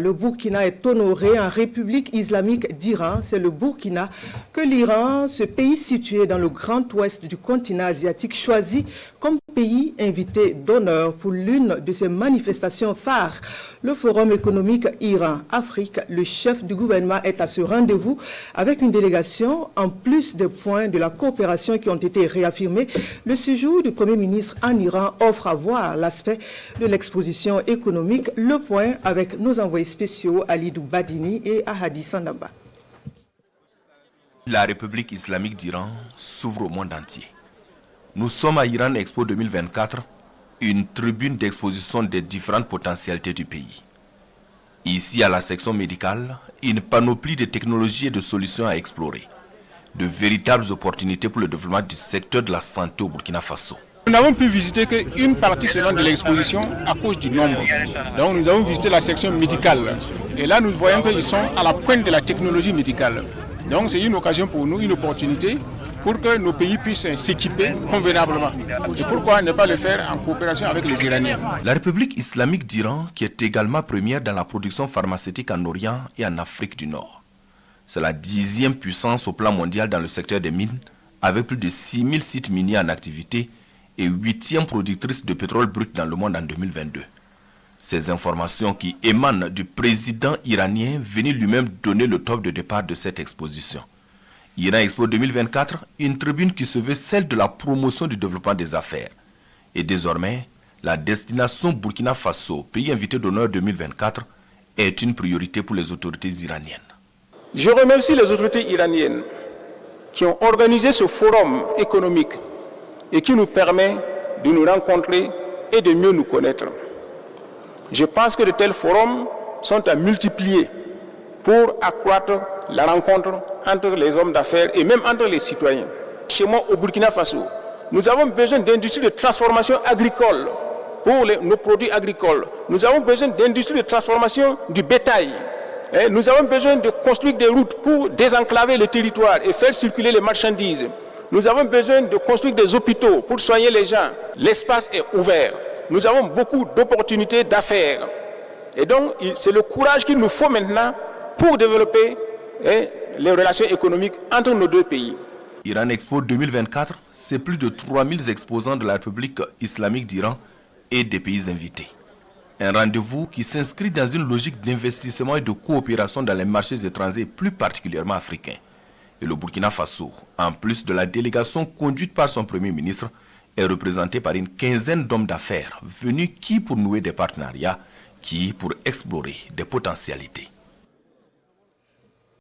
Le Burkina est honoré en République islamique d'Iran. C'est le Burkina que l'Iran, ce pays situé dans le grand ouest du continent asiatique, choisit comme pays invité d'honneur pour l'une de ses manifestations phares. Le Forum économique Iran-Afrique, le chef du gouvernement est à ce rendez-vous avec une délégation. En plus des points de la coopération qui ont été réaffirmés, le séjour du Premier ministre en Iran offre à voir l'aspect de l'exposition économique. Le point avec nos envoyés spéciaux Alidou Badini et Ahadi Sandaba. La République islamique d'Iran s'ouvre au monde entier. Nous sommes à Iran Expo 2024, une tribune d'exposition des différentes potentialités du pays. Ici, à la section médicale, une panoplie de technologies et de solutions à explorer. De véritables opportunités pour le développement du secteur de la santé au Burkina Faso. Nous n'avons pu visiter qu'une partie seulement de l'exposition à cause du nombre. Donc nous avons visité la section médicale. Et là nous voyons qu'ils sont à la pointe de la technologie médicale. Donc c'est une occasion pour nous, une opportunité pour que nos pays puissent s'équiper convenablement. Et pourquoi ne pas le faire en coopération avec les Iraniens? La République islamique d'Iran, qui est également première dans la production pharmaceutique en Orient et en Afrique du Nord. C'est la 10e puissance au plan mondial dans le secteur des mines, avec plus de 6000 sites miniers en activité et 8e productrice de pétrole brut dans le monde en 2022. Ces informations qui émanent du président iranien venu lui-même donner le top de départ de cette exposition. Iran Expo 2024, une tribune qui se veut celle de la promotion du développement des affaires. Et désormais, la destination Burkina Faso, pays invité d'honneur 2024, est une priorité pour les autorités iraniennes. Je remercie les autorités iraniennes qui ont organisé ce forum économique et qui nous permet de nous rencontrer et de mieux nous connaître. Je pense que de tels forums sont à multiplier pour accroître la rencontre entre les hommes d'affaires et même entre les citoyens. Chez moi, au Burkina Faso, nous avons besoin d'industries de transformation agricole pour nos produits agricoles. Nous avons besoin d'industries de transformation du bétail. Nous avons besoin de construire des routes pour désenclaver le territoire et faire circuler les marchandises. Nous avons besoin de construire des hôpitaux pour soigner les gens. L'espace est ouvert. Nous avons beaucoup d'opportunités d'affaires. Et donc, c'est le courage qu'il nous faut maintenant pour développer les relations économiques entre nos deux pays. Iran Expo 2024, c'est plus de 3000 exposants de la République islamique d'Iran et des pays invités. Un rendez-vous qui s'inscrit dans une logique d'investissement et de coopération dans les marchés étrangers, plus particulièrement africains. Et le Burkina Faso, en plus de la délégation conduite par son Premier ministre, est représenté par une quinzaine d'hommes d'affaires venus qui pour nouer des partenariats, qui pour explorer des potentialités.